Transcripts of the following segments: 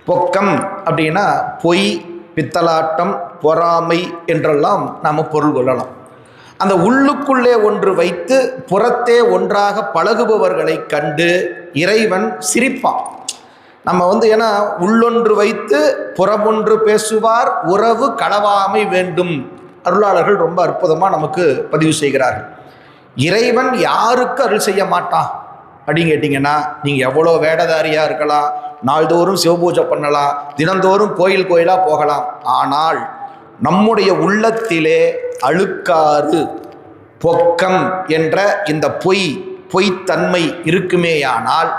பொக்கம் அப்படின்னா பொய், பித்தலாட்டம், பொறாமை என்றெல்லாம் நாம் பொருள் கொள்ளலாம். அந்த உள்ளுக்குள்ளே ஒன்று வைத்து புறத்தே ஒன்றாக பழகுபவர்களை கண்டு இறைவன் சிரிப்பான். நம்ம ஏன்னா உள்ளொன்று வைத்து புறமொன்று பேசுவார், உறவு களவாமை வேண்டும். அருளாளர்கள் ரொம்ப அற்புதமாக நமக்கு பதிவு செய்கிறார்கள். இறைவன் யாருக்கு அருள் செய்ய மாட்டான் அப்படின்னு கேட்டிங்கன்னா, நீங்கள் எவ்வளோ வேடதாரியாக இருக்கலாம், நாள்தோறும் சிவபூஜை பண்ணலாம், தினந்தோறும் கோயிலாக போகலாம். ஆனால் நம்முடைய உள்ளத்திலே அழுக்காறு, பொக்கம் என்ற இந்த பொய்த்தன்மை இருக்குமேயானால்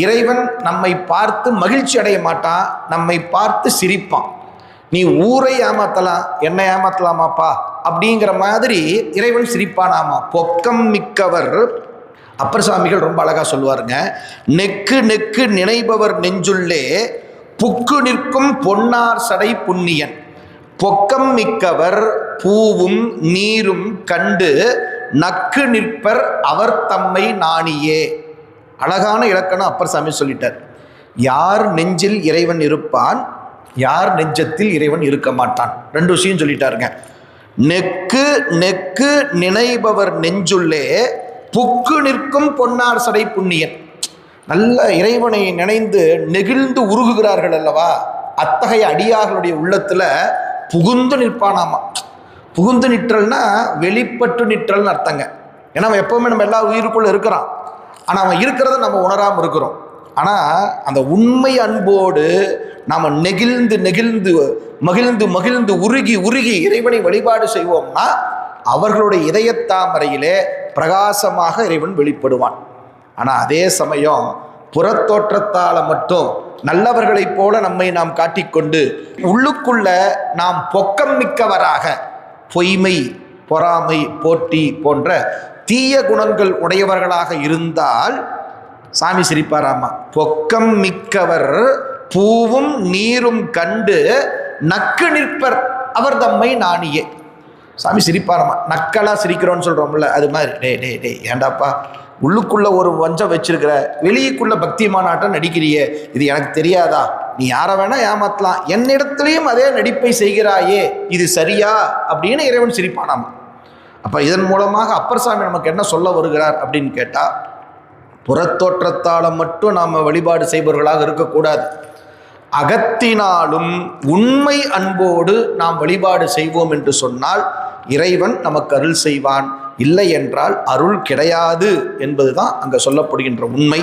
இறைவன் நம்மை பார்த்து மகிழ்ச்சி அடைய மாட்டான், நம்மை பார்த்து சிரிப்பான். நீ ஊரை ஏமாத்தலாம், என்ன ஏமாத்தலாமாப்பா அப்படிங்கிற மாதிரி இறைவன் சிரிப்பானாமா. பொக்கம் மிக்கவர் அப்பர் சுவாமிகள் ரொம்ப அழகா சொல்லுவாருங்க. நெக்கு நெக்கு நினைப்பவர் நெஞ்சுள்ளே புக்கு நிற்கும் பொன்னார் சடை புண்ணியன். பொக்கம் மிக்கவர் பூவும் நீரும் கண்டு நக்கு நிற்பர் அவர் தம்மை நாணியே. அழகான இலக்கணம் அப்பர் சாமி சொல்லிட்டார். யார் நெஞ்சில் இறைவன் இருப்பான், யார் நெஞ்சத்தில் இறைவன் இருக்க மாட்டான். ரெண்டு விஷயம் சொல்லிட்டாருங்க. நெக்கு நெக்கு நினைப்பவர் நெஞ்சுள்ளே புக்கு நிற்கும் பொன்னார் சடை புண்ணியன். நல்ல இறைவனை நினைந்து நெகிழ்ந்து உருகுகிறார்கள் அல்லவா, அத்தகைய அடியார்களுடைய உள்ளத்துல புகுந்து நிற்பானாமா. புகுந்து நிற்றல்னா வெளிப்பட்டு நிற்றல்னு அர்த்தங்க. ஏன்னா அவன் எப்பவுமே நம்ம எல்லா உயிருக்குள்ள இருக்கிறான், ஆனால் அவன் இருக்கிறத நம்ம உணராமல் இருக்கிறோம். ஆனால் அந்த உண்மை அன்போடு நாம் நெகிழ்ந்து நெகிழ்ந்து மகிழ்ந்து மகிழ்ந்து உருகி உருகி இறைவனை வழிபாடு செய்வோம்னா அவர்களுடைய இதயத்தாமரையிலே பிரகாசமாக இறைவன் வெளிப்படுவான். ஆனால் அதே சமயம் புறத்தோற்றத்தால் மட்டும் நல்லவர்களைப் போல நம்மை நாம் காட்டிக்கொண்டு உள்ளுக்குள்ள நாம் பொக்கம் மிக்கவராக பொய்மை, பொறாமை, போட்டி போன்ற தீய குணங்கள் உடையவர்களாக இருந்தால் சாமி சிரிப்பாராமா. பொக்கம் மிக்கவர் பூவும் நீரும் கண்டு நக்கு நிற்பர் அவர் தம்மை நாணியே. சாமி சிரிப்பாராமா. நக்கலா சிரிக்கிறோன்னு சொல்றோம்ல, அது மாதிரி டே டே டே ஏண்டாப்பா உள்ளுக்குள்ள ஒரு வஞ்சம் வச்சிருக்கிற, வெளியுக்குள்ள பக்திமானாட்டம் நடிக்கிறியே, இது எனக்கு தெரியாதா? நீ யாரை வேணா ஏமாத்தலாம், என்னிடத்திலையும் அதே நடிப்பை செய்கிறாயே, இது சரியா அப்படின்னு இறைவன் சிரிப்பானாமா. அப்போ இதன் மூலமாக அப்பர் சாமி நமக்கு என்ன சொல்ல வருகிறார் அப்படின்னு கேட்டால், புறத்தோற்றத்தால் மட்டும் நாம் வழிபாடு செய்பவர்களாக இருக்கக்கூடாது. அகத்தினாலும் உண்மை அன்போடு நாம் வழிபாடு செய்வோம் என்று சொன்னால் இறைவன் நமக்கு அருள் செய்வான். இல்லை என்றால் அருள் கிடையாது என்பதுதான் அங்கே சொல்லப்படுகின்ற உண்மை.